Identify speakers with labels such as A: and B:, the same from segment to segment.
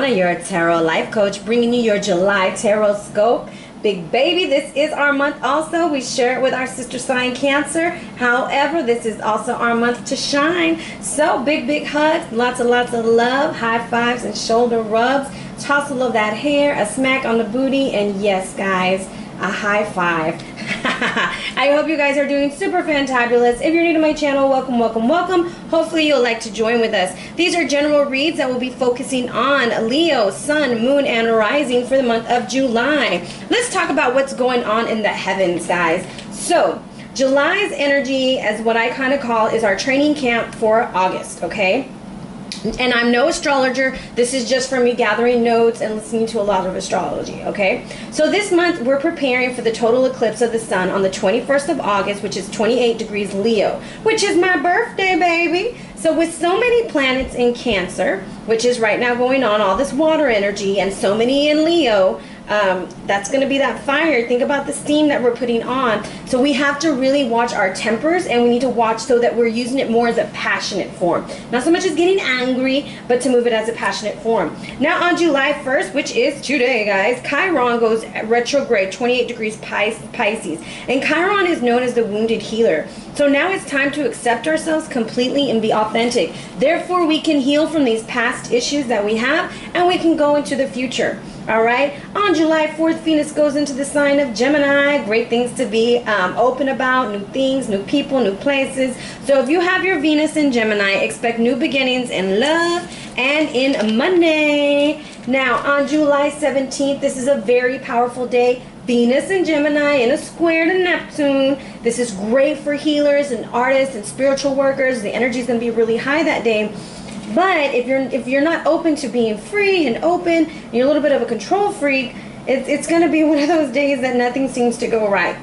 A: Lona, your tarot life coach, bringing you your July tarot scope. Big baby, this is our month also. We share it with our sister sign Cancer. However, this is also our month to shine. So big hugs, lots of love, high fives and shoulder rubs, tousle of that hair, a smack on the booty, and yes guys, a high five. I hope you guys are doing super fantabulous. If you're new to my channel, welcome. Hopefully you'll like to join with us. These are general reads that will be focusing on Leo, Sun, Moon, and Rising for the month of July. Let's talk about what's going on in the heavens, guys. So July's energy, as what I kind of call, is our training camp for August, okay? And I'm no astrologer. This is just for me gathering notes and listening to a lot of astrology, okay? So this month we're preparing for the total eclipse of the sun on the 21st of August, which is 28 degrees Leo, which is my birthday, baby. So with so many planets in Cancer, which is right now going on, all this water energy, and so many in Leo, that's going to be that fire. Think about the steam that we're putting on. So we have to really watch our tempers, and we need to watch so that we're using it more as a passionate form. Not so much as getting angry, but to move it as a passionate form. Now on July 1st, which is today, guys, Chiron goes retrograde, 28 degrees Pisces. And Chiron is known as the wounded healer. So now it's time to accept ourselves completely and be authentic. Therefore, we can heal from these past issues that we have, and we can go into the future. All right, on July 4th, Venus goes into the sign of Gemini. Great things to be open about, new things, new people, new places. So if you have your Venus in Gemini, expect new beginnings in love and in money. Now, on July 17th, this is a very powerful day. Venus and Gemini in a square to Neptune. This is great for healers and artists and spiritual workers. The energy is going to be really high that day. But if you're not open to being free and open, you're a little bit of a control freak, it's going to be one of those days that nothing seems to go right.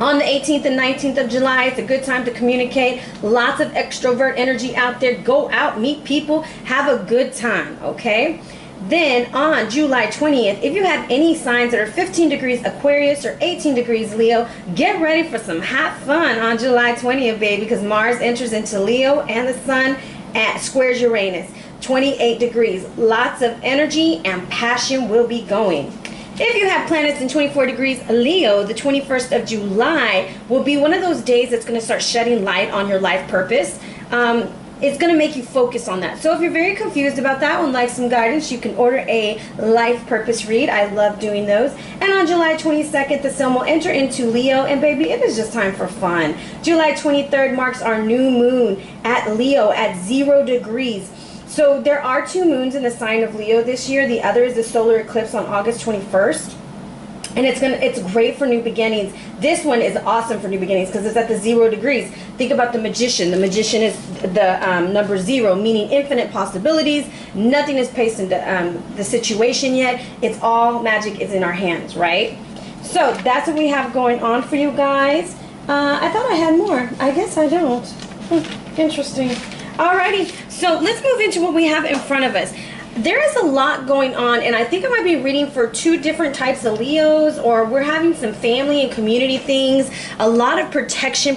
A: On the 18th and 19th of July, it's a good time to communicate. Lots of extrovert energy out there. Go out, meet people, have a good time, okay? Then on July 20th, if you have any signs that are 15 degrees Aquarius or 18 degrees Leo, get ready for some hot fun on July 20th, baby, because Mars enters into Leo and the Sun squares Uranus, 28 degrees. Lots of energy and passion will be going. If you have planets in 24 degrees Leo, the 21st of July will be one of those days that's going to start shedding light on your life purpose. It's going to make you focus on that. So if you're very confused about that one, like some guidance, you can order a life purpose read. I love doing those. And on July 22nd, the sun will enter into Leo, and baby, it is just time for fun. July 23rd marks our new moon at Leo at 0 degrees. So there are 2 moons in the sign of Leo this year. The other is the solar eclipse on August 21st. And it's great for new beginnings. This one is awesome for new beginnings because it's at the 0 degrees. Think about the magician. The magician is the number 0, meaning infinite possibilities. Nothing is placed into the situation yet. It's all magic is in our hands, right? So that's what we have going on for you guys. I thought I had more. I guess I don't. Interesting. Alrighty, so let's move into what we have in front of us. There is a lot going on, and I think I might be reading for 2 different types of Leos, or we're having some family and community things, a lot of protection,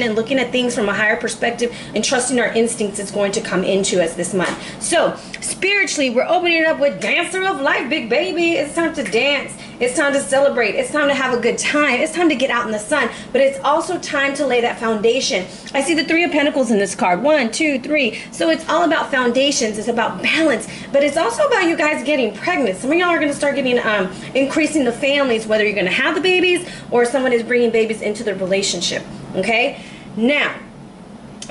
A: and looking at things from a higher perspective and trusting our instincts is going to come into us this month. So spiritually, we're opening it up with Dancer of Life, big baby. It's time to dance. It's time to celebrate. It's time to have a good time. It's time to get out in the sun, but it's also time to lay that foundation. I see the 3 of Pentacles in this card. 1, 2, 3. So it's all about foundations. It's about balance. But it's also about you guys getting pregnant. Some of y'all are going to start getting, increasing the families, whether you're going to have the babies or someone is bringing babies into the relationship. Okay? Now,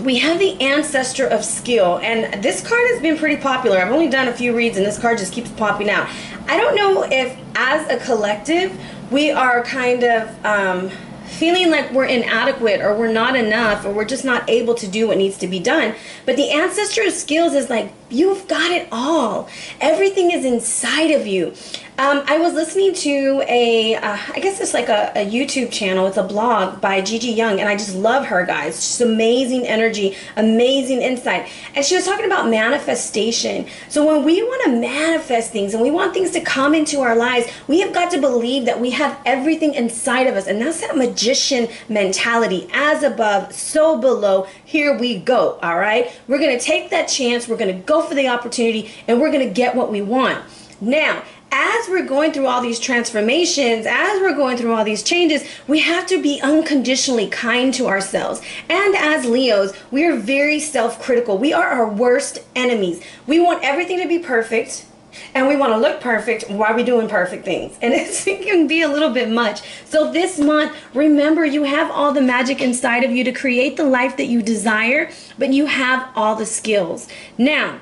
A: we have the Ancestor of Skill, and this card has been pretty popular. I've only done a few reads, and this card just keeps popping out. I don't know if, as a collective, we are kind of feeling like we're inadequate or we're not enough or we're just not able to do what needs to be done. But the Ancestor of Skills is like, you've got it all. Everything is inside of you. I was listening to I guess it's like a YouTube channel. It's a blog by Gigi Young, and I just love her, guys. Just amazing energy, amazing insight. And she was talking about manifestation. So when we want to manifest things and we want things to come into our lives, we have got to believe that we have everything inside of us. And that's that magician mentality. As above, so below. Here we go, all right? We're going to take that chance. We're going to go for the opportunity, and we're going to get what we want. Now, as we're going through all these transformations, as we're going through all these changes, we have to be unconditionally kind to ourselves. And as Leos, we are very self-critical. We are our worst enemies. We want everything to be perfect, and we want to look perfect while we're doing perfect things. And it can be a little bit much. So this month, remember, you have all the magic inside of you to create the life that you desire, but you have all the skills. Now,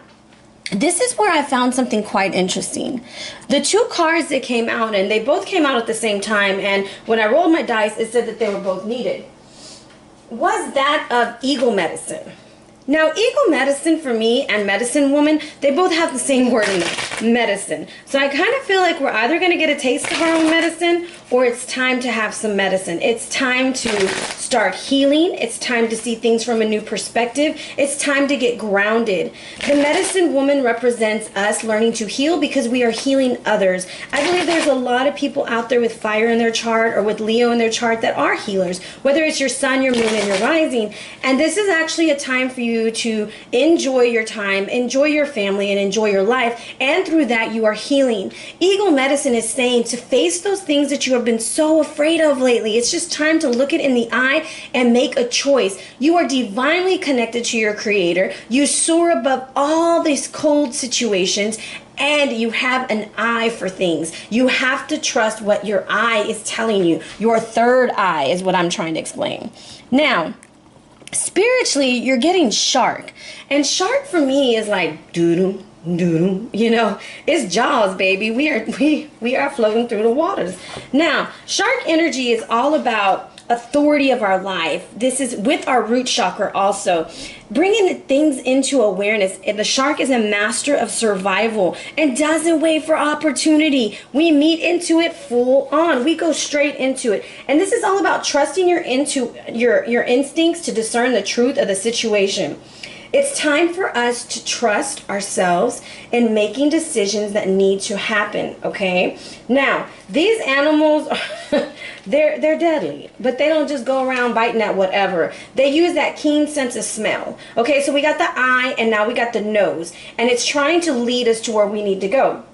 A: this is where I found something quite interesting. The two cards that came out, and they both came out at the same time, and when I rolled my dice, it said that they were both needed, was that of eagle medicine. Now, eagle medicine for me and medicine woman, they both have the same word in them, medicine. So I kind of feel like we're either going to get a taste of our own medicine, or it's time to have some medicine. It's time to start healing. It's time to see things from a new perspective. It's time to get grounded. The medicine woman represents us learning to heal because we are healing others. I believe there's a lot of people out there with fire in their chart or with Leo in their chart that are healers, whether it's your sun, your moon, and your rising. And this is actually a time for you to enjoy your time, enjoy your family, and enjoy your life. And through that, you are healing. Eagle medicine is saying to face those things that you have been so afraid of lately. It's just time to look it in the eye and make a choice. You are divinely connected to your creator. You soar above all these cold situations, and you have an eye for things. You have to trust what your eye is telling you. Your third eye is what I'm trying to explain. Now, spiritually, you're getting shark. And shark for me is like doo-doo, doo-doo. You know, it's Jaws, baby. We are floating through the waters. Now, shark energy is all about authority of our life. This is with our root chakra also. Bringing things into awareness. And the shark is a master of survival and doesn't wait for opportunity. We meet into it full on. We go straight into it. And this is all about trusting your instincts to discern the truth of the situation. It's time for us to trust ourselves in making decisions that need to happen, okay? Now, these animals, they're deadly, but they don't just go around biting at whatever. They use that keen sense of smell. Okay, so we got the eye, and now we got the nose, and it's trying to lead us to where we need to go.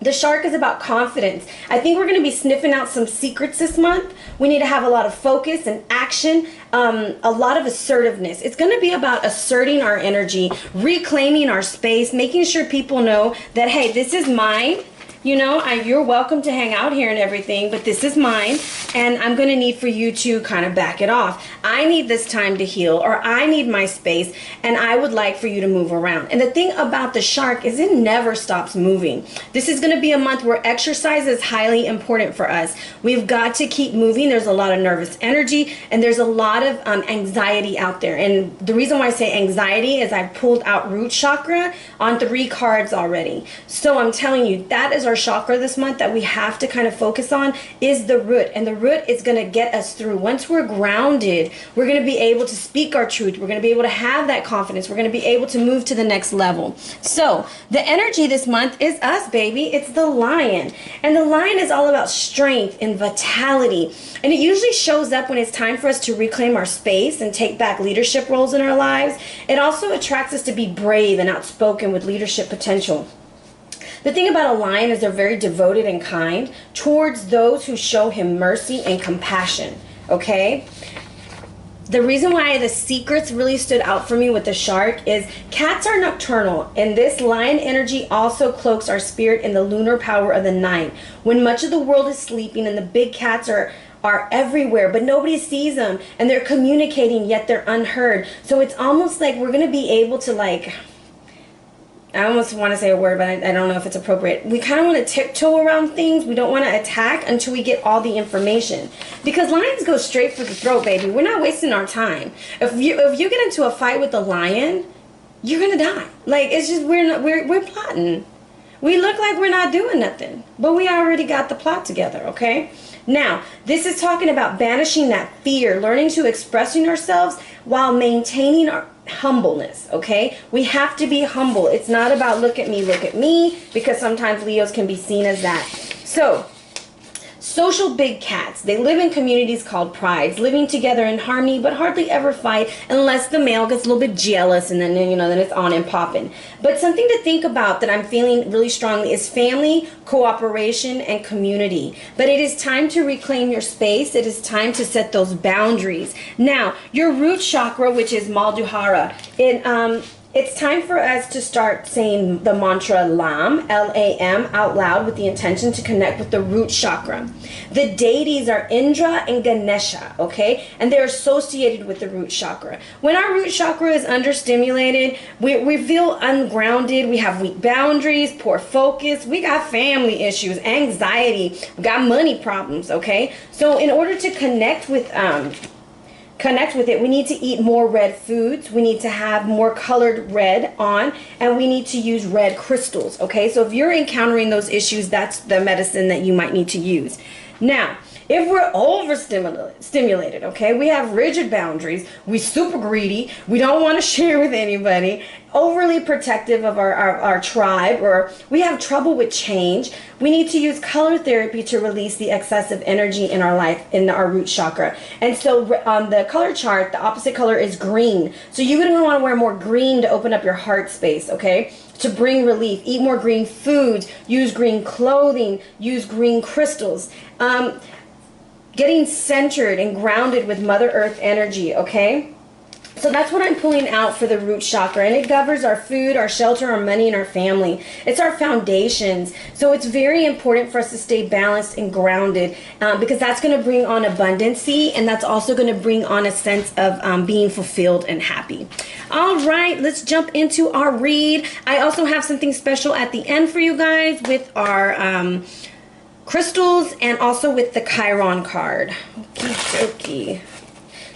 A: The shark is about confidence. I think we're going to be sniffing out some secrets this month. We need to have a lot of focus and action, a lot of assertiveness. It's going to be about asserting our energy, reclaiming our space, making sure people know that, hey, this is mine. You know, you're welcome to hang out here and everything, but this is mine, and I'm going to need for you to kind of back it off. I need this time to heal, or I need my space, and I would like for you to move around. And the thing about the shark is it never stops moving. This is going to be a month where exercise is highly important for us. We've got to keep moving. There's a lot of nervous energy, and there's a lot of anxiety out there. And the reason why I say anxiety is I pulled out root chakra on 3 cards already. So I'm telling you, that is our chakra this month that we have to kind of focus on, is the root. And the root is going to get us through. Once we're grounded, we're going to be able to speak our truth. We're going to be able to have that confidence. We're going to be able to move to the next level. So the energy this month is us, baby. It's the lion. And the lion is all about strength and vitality. And it usually shows up when it's time for us to reclaim our space and take back leadership roles in our lives. It also attracts us to be brave and outspoken with leadership potential. The thing about a lion is they're very devoted and kind towards those who show him mercy and compassion, okay? The reason why the secrets really stood out for me with the shark is cats are nocturnal, and this lion energy also cloaks our spirit in the lunar power of the night. When much of the world is sleeping and the big cats are everywhere, but nobody sees them, and they're communicating, yet they're unheard. So it's almost like we're going to be able to, like, I almost want to say a word, but I don't know if it's appropriate. We kind of want to tiptoe around things. We don't want to attack until we get all the information. Because lions go straight for the throat, baby. We're not wasting our time. If you get into a fight with a lion, you're going to die. Like, it's just, we're plotting. We look like we're not doing nothing, but we already got the plot together, okay? Now, this is talking about banishing that fear, learning to expressing ourselves while maintaining our humbleness, okay? We have to be humble. It's not about look at me, because sometimes Leos can be seen as that. So, social big cats. They live in communities called prides, living together in harmony, but hardly ever fight unless the male gets a little bit jealous, and then then it's on and popping. But something to think about that I'm feeling really strongly is family, cooperation, and community. But it is time to reclaim your space. It is time to set those boundaries. Now, your root chakra, which is Malduhara, it's time for us to start saying the mantra LAM, L-A-M, out loud with the intention to connect with the root chakra. The deities are Indra and Ganesha, okay? And they're associated with the root chakra. When our root chakra is understimulated, we feel ungrounded, we have weak boundaries, poor focus, we got family issues, anxiety, we got money problems, okay? So in order to connect with it, we need to eat more red foods, we need to have more colored red on, and we need to use red crystals, okay? So if you're encountering those issues, that's the medicine that you might need to use. Now, if we're overstimulated, okay, we have rigid boundaries, we super greedy, we don't want to share with anybody, overly protective of our tribe, or we have trouble with change, we need to use color therapy to release the excessive energy in our life, in our root chakra. And so on the color chart, the opposite color is green. So you're going to want to wear more green to open up your heart space, okay? To bring relief. Eat more green foods, use green clothing, use green crystals. Getting centered and grounded with Mother Earth energy, okay? So that's what I'm pulling out for the root chakra, and it governs our food, our shelter, our money, and our family. It's our foundations. So it's very important for us to stay balanced and grounded, because that's going to bring on abundancy, and that's also going to bring on a sense of being fulfilled and happy. All right, let's jump into our read. I also have something special at the end for you guys with our crystals and also with the Chiron card. Okie dokie.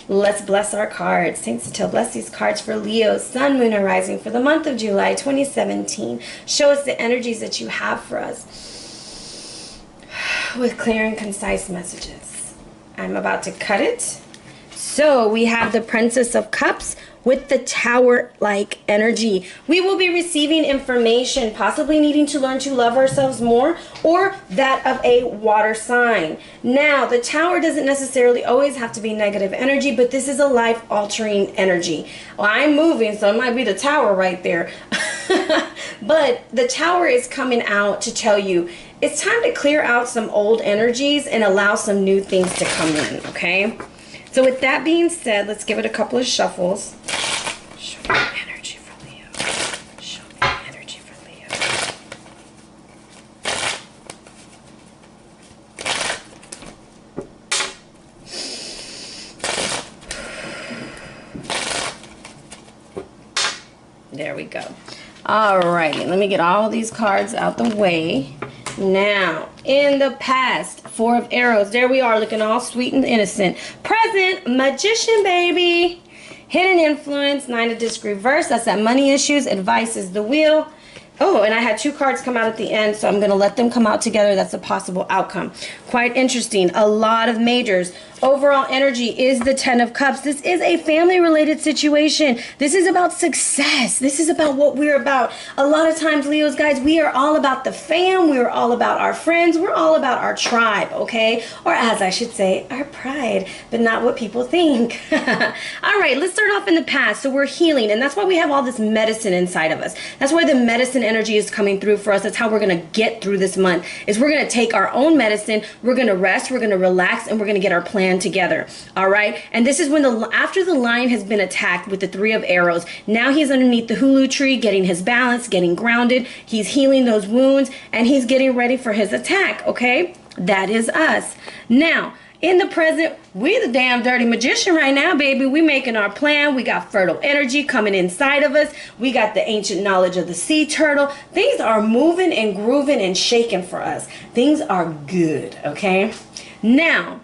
A: Let's bless our cards. Saint Satel, bless these cards for Leo, Sun, Moon, and Rising for the month of July 2017. Show us the energies that you have for us with clear and concise messages. I'm about to cut it. So we have the Princess of Cups with the Tower-like energy. We will be receiving information, possibly needing to learn to love ourselves more, or that of a water sign. Now, the Tower doesn't necessarily always have to be negative energy, but this is a life-altering energy. Well, I'm moving, so it might be the Tower right there. But the Tower is coming out to tell you it's time to clear out some old energies and allow some new things to come in, okay? So with that being said, let's give it a couple of shuffles. Show me energy for Leo. Show me energy for Leo. There we go. Alrighty, let me get all these cards out the way. Now, in the past, Four of Arrows. There we are, looking all sweet and innocent. Present, Magician, baby. Hidden Influence, Nine of Disc reverse. That's that money issues. Advice is the Wheel. Oh, and I had two cards come out at the end, so I'm going to let them come out together. That's a possible outcome. Quite interesting. A lot of majors. Overall energy is the Ten of Cups. This is a family-related situation. This is about success. This is about what we're about. A lot of times, Leos, guys, we are all about the fam. We are all about our friends. We're all about our tribe, okay? Or as I should say, our pride, but not what people think. All right, let's start off in the past. So we're healing, and that's why we have all this medicine inside of us. That's why the medicine energy is coming through for us. That's how we're going to get through this month, is we're going to take our own medicine, we're going to rest, we're going to relax, and we're going to get our plan together. All right, and this is when after the lion has been attacked with the Three of Arrows, now he's underneath the hulu tree, getting his balance, getting grounded, he's healing those wounds, and he's getting ready for his attack. Okay, that is us. Now in the present, we the damn dirty magician right now, baby. We making our plan. We got fertile energy coming inside of us. We got the ancient knowledge of the sea turtle. Things are moving and grooving and shaking for us. Things are good, okay? Now,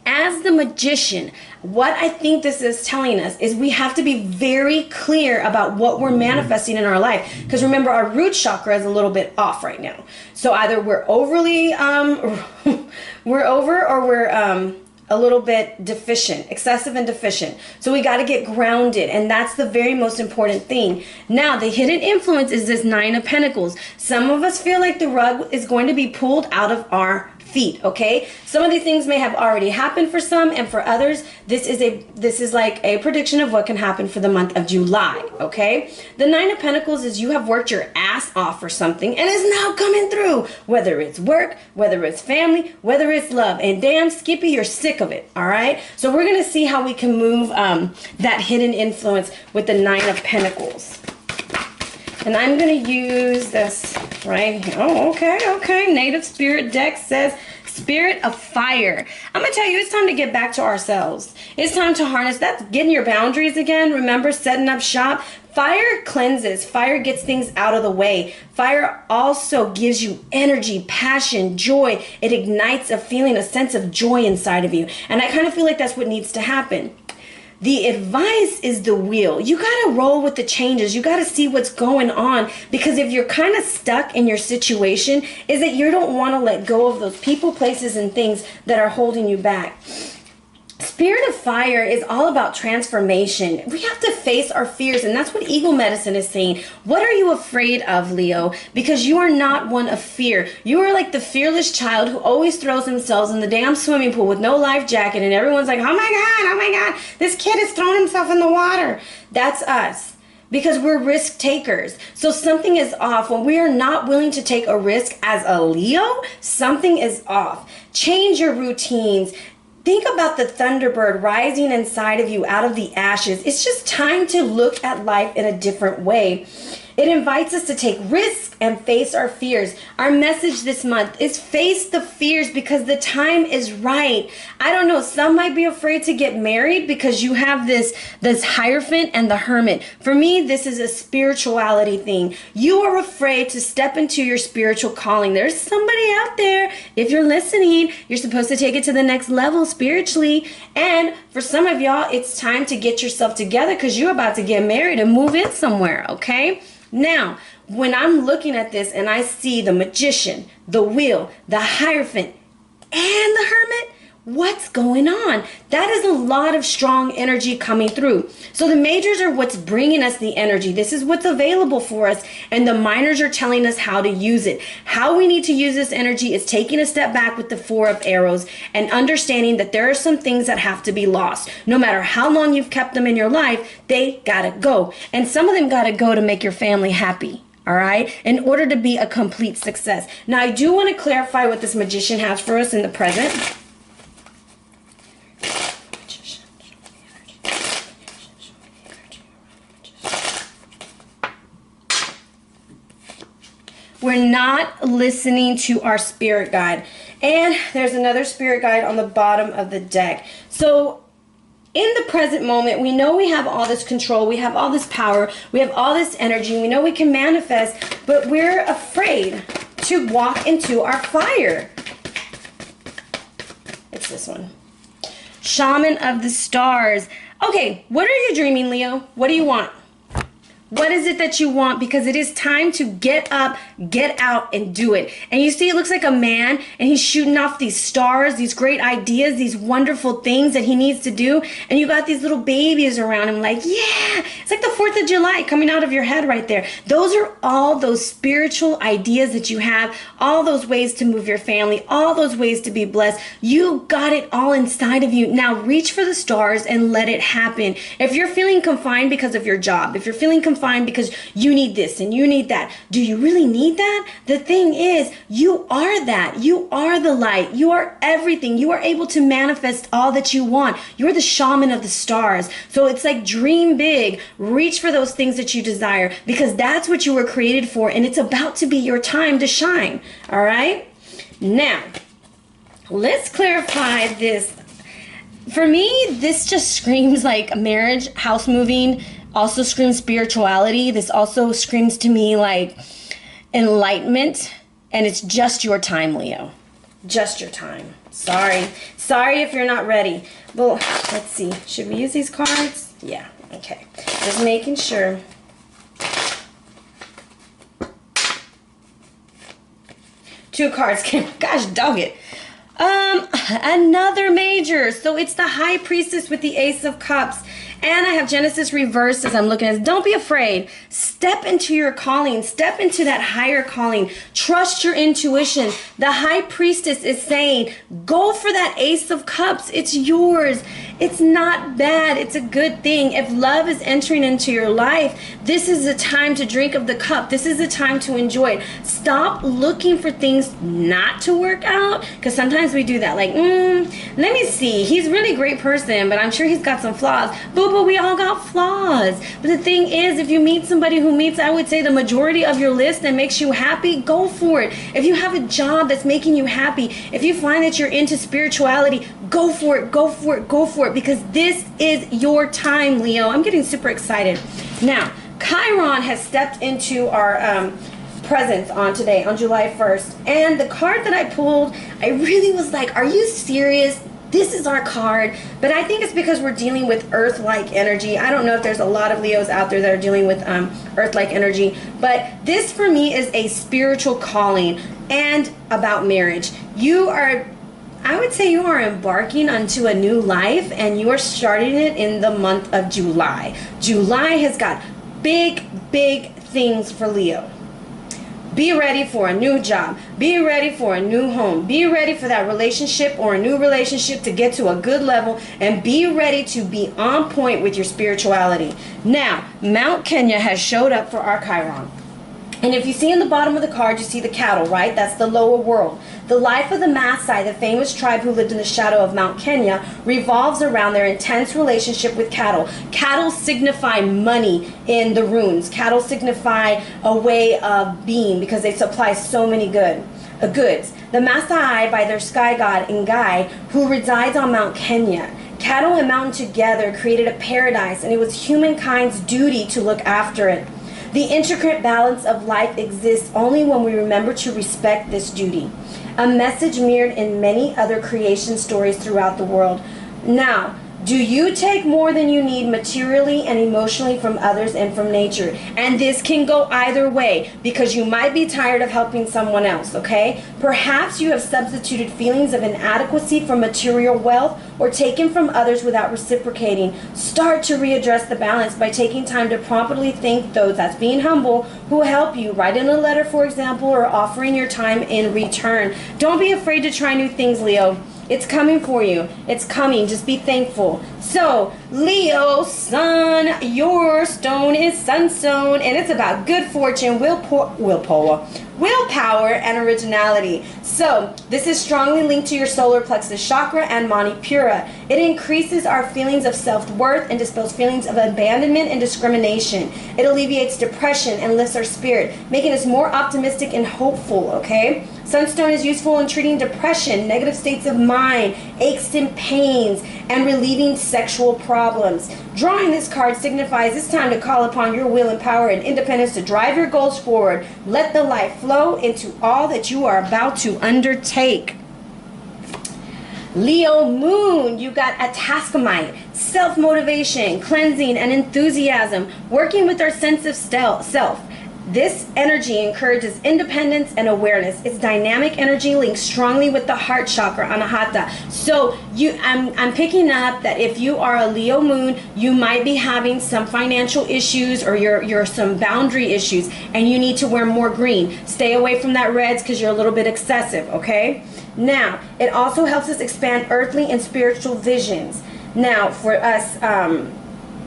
A: As the magician, what I think this is telling us is we have to be very clear about what we're manifesting in our life. Because remember, our root chakra is a little bit off right now. So either we're overly, we're over, or we're a little bit deficient, excessive and deficient. So we got to get grounded, and that's the very most important thing. Now, the hidden influence is this Nine of Pentacles. Some of us feel like the rug is going to be pulled out of our feet, okay? Some of these things may have already happened for some, and for others, this is like a prediction of what can happen for the month of July, okay? The Nine of Pentacles is you have worked your ass off for something and is now coming through, whether it's work, whether it's family, whether it's love, and damn Skippy, you're sick of it, all right? So we're going to see how we can move that hidden influence with the Nine of Pentacles. And I'm going to use this right here. Oh, okay. Native Spirit deck says Spirit of Fire. I'm going to tell you, it's time to get back to ourselves. It's time to harness that, getting your boundaries again. Remember, setting up shop. Fire cleanses. Fire gets things out of the way. Fire also gives you energy, passion, joy. It ignites a feeling, a sense of joy inside of you. And I kind of feel like that's what needs to happen. The advice is the wheel. You got to roll with the changes. You got to see what's going on, because if you're kind of stuck in your situation, is that you don't want to let go of those people, places, and things that are holding you back. Spirit of Fire is all about transformation. We have to face our fears, and that's what Eagle Medicine is saying. What are you afraid of, Leo? Because you are not one of fear. You are like the fearless child who always throws themselves in the damn swimming pool with no life jacket, and everyone's like, oh my God, this kid is throwing himself in the water. That's us. Because we're risk takers. So something is off. When we are not willing to take a risk as a Leo, something is off. Change your routines. Think about the Thunderbird rising inside of you out of the ashes. It's just time to look at life in a different way. It invites us to take risks and face our fears. Our message this month is face the fears, because the time is right. I don't know, some might be afraid to get married because you have this Hierophant and the Hermit. For me, this is a spirituality thing. You are afraid to step into your spiritual calling. There's somebody out there, if you're listening, you're supposed to take it to the next level spiritually. And for some of y'all, it's time to get yourself together, because you're about to get married and move in somewhere, okay? Now, when I'm looking at this and I see the Magician, the Wheel, the Hierophant, and the Hermit, what's going on? That is a lot of strong energy coming through. So the majors are what's bringing us the energy. This is what's available for us, and the minors are telling us how to use it. How we need to use this energy is taking a step back with the Four of Arrows and understanding that there are some things that have to be lost. No matter how long you've kept them in your life, they gotta go. And some of them gotta go to make your family happy. All right, in order to be a complete success. Now, I do want to clarify what this Magician has for us in the present. We're not listening to our spirit guide. And there's another spirit guide on the bottom of the deck. So in the present moment, we know we have all this control, we have all this power, we have all this energy, we know we can manifest, but we're afraid to walk into our fire. It's this one. Shaman of the Stars. Okay, what are you dreaming, Leo? What do you want? What is it that you want? Because it is time to get up, get out, and do it. And you see, it looks like a man, and he's shooting off these stars, these great ideas, these wonderful things that he needs to do. And you got these little babies around him like, yeah, it's like the 4th of July coming out of your head right there. Those are all those spiritual ideas that you have, all those ways to move your family, all those ways to be blessed. You got it all inside of you. Now reach for the stars and let it happen. If you're feeling confined because of your job, if you're feeling confined because you need this and you need that, do you really need that? The thing is, you are that. You are the light. You are everything. You are able to manifest all that you want. You're the shaman of the stars. So it's like dream big. Reach for those things that you desire, because that's what you were created for, and it's about to be your time to shine. All right? Now, let's clarify this. For me, this just screams like marriage, house moving, also screams spirituality. This also screams to me like enlightenment, and it's just your time, Leo. just your time. Sorry if you're not ready. Well, let's see. Should we use these cards? Yeah, okay. Just making sure. Two cards came. Gosh, dog it. Another major. So it's the High Priestess with the Ace of Cups. And I have Genesis reversed as I'm looking at this. Don't be afraid. Step into your calling. Step into that higher calling. Trust your intuition. The High Priestess is saying, go for that Ace of Cups. It's yours. It's not bad. It's a good thing. If love is entering into your life, this is the time to drink of the cup. This is the time to enjoy it. Stop looking for things not to work out, because sometimes we do that. Like, let me see. He's a really great person, but I'm sure he's got some flaws. But we all got flaws. But the thing is, if you meet somebody who meets, I would say, the majority of your list that makes you happy, go for it. If you have a job that's making you happy, if you find that you're into spirituality, go for it, go for it, go for it, because this is your time, Leo. I'm getting super excited. Now, Chiron has stepped into our presence on today, on July 1st. And the card that I pulled, I really was like, are you serious? This is our card. But I think it's because we're dealing with earth-like energy. I don't know if there's a lot of Leos out there that are dealing with earth-like energy. But this, for me, is a spiritual calling and about marriage. You are, I would say, you are embarking onto a new life, and you are starting it in the month of July. July has got big, big things for Leo. Be ready for a new job. Be ready for a new home. Be ready for that relationship or a new relationship to get to a good level, and be ready to be on point with your spirituality. Now, Mount Kenya has showed up for our Chiron. And if you see in the bottom of the card, you see the cattle, right? That's the lower world. The life of the Maasai, the famous tribe who lived in the shadow of Mount Kenya, revolves around their intense relationship with cattle. Cattle signify money in the runes. Cattle signify a way of being because they supply so many goods. The Maasai, by their sky god Ngai, who resides on Mount Kenya. Cattle and mountain together created a paradise, and it was humankind's duty to look after it. The intricate balance of life exists only when we remember to respect this duty. A message mirrored in many other creation stories throughout the world. Now, do you take more than you need materially and emotionally from others and from nature? And this can go either way, because you might be tired of helping someone else, okay? Perhaps you have substituted feelings of inadequacy for material wealth, or taken from others without reciprocating. Start to readdress the balance by taking time to promptly thank those, that's being humble, who help you. Write in a letter, for example, or offering your time in return. Don't be afraid to try new things, Leo. It's coming for you. It's coming. Just be thankful. So, Leo, sun, your stone is sunstone, and it's about good fortune, willpower, and originality. So, this is strongly linked to your solar plexus chakra and Manipura. It increases our feelings of self-worth and dispels feelings of abandonment and discrimination. It alleviates depression and lifts our spirit, making us more optimistic and hopeful, okay? Sunstone is useful in treating depression, negative states of mind, aches and pains, and relieving sexual problems. Drawing this card signifies it's time to call upon your will and power and independence to drive your goals forward. Let the light flow into all that you are about to undertake. Leo moon, you got a taskmite, self-motivation, cleansing, and enthusiasm, working with our sense of self. This energy encourages independence and awareness. It's dynamic energy linked strongly with the heart chakra, Anahata. So I'm picking up that if you are a Leo moon, you might be having some financial issues, or you're some boundary issues, and you need to wear more green. Stay away from that reds because you're a little bit excessive, okay? Now, it also helps us expand earthly and spiritual visions. Now, for us,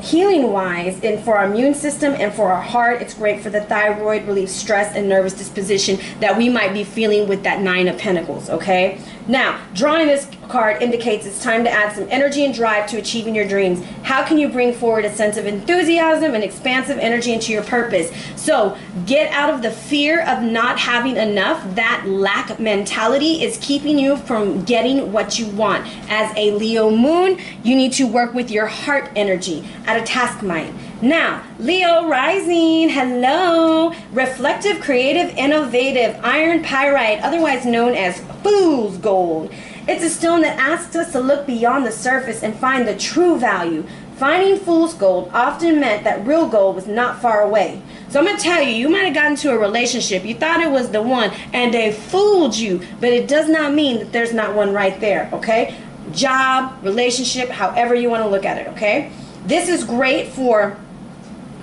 A: healing wise, and for our immune system and for our heart, it's great for the thyroid, relieves stress and nervous disposition that we might be feeling with that 9 of Pentacles, okay? Now, drawing this card indicates it's time to add some energy and drive to achieving your dreams. How can you bring forward a sense of enthusiasm and expansive energy into your purpose? So get out of the fear of not having enough. That lack mentality is keeping you from getting what you want. As a Leo moon, you need to work with your heart energy at a task mind. Now, Leo rising, hello. Reflective, creative, innovative, iron pyrite, otherwise known as fool's gold. It's a stone that asks us to look beyond the surface and find the true value. Finding fool's gold often meant that real gold was not far away. So I'm going to tell you, you might have gotten into a relationship. You thought it was the one and they fooled you, but it does not mean that there's not one right there, okay? Job, relationship, however you want to look at it, okay? This is great for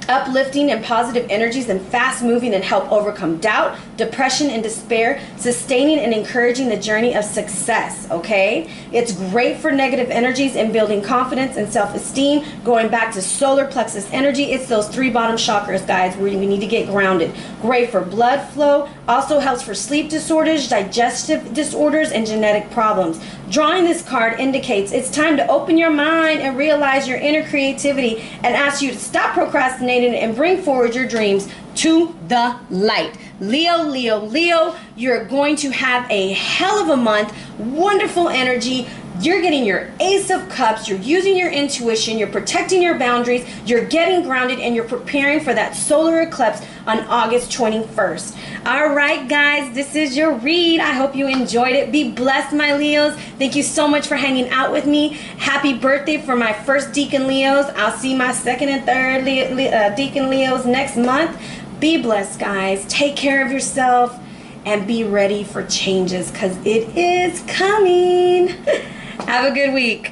A: uplifting and positive energies and fast moving and help overcome doubt, depression, and despair, sustaining and encouraging the journey of success, okay? It's great for negative energies and building confidence and self-esteem. Going back to solar plexus energy, it's those 3 bottom chakras, guys, where we need to get grounded. Great for blood flow, also helps for sleep disorders, digestive disorders, and genetic problems. Drawing this card indicates it's time to open your mind and realize your inner creativity and asks you to stop procrastinating and bring forward your dreams to the light. Leo, Leo, Leo, you're going to have a hell of a month. Wonderful energy. You're getting your Ace of Cups. You're using your intuition. You're protecting your boundaries. You're getting grounded, and you're preparing for that solar eclipse on August 21st. All right, guys, this is your read. I hope you enjoyed it. Be blessed, my Leos. Thank you so much for hanging out with me. Happy birthday for my first Deacon Leos. I'll see my second and third Deacon Leos next month. Be blessed, guys. Take care of yourself and be ready for changes because it is coming. Have a good week.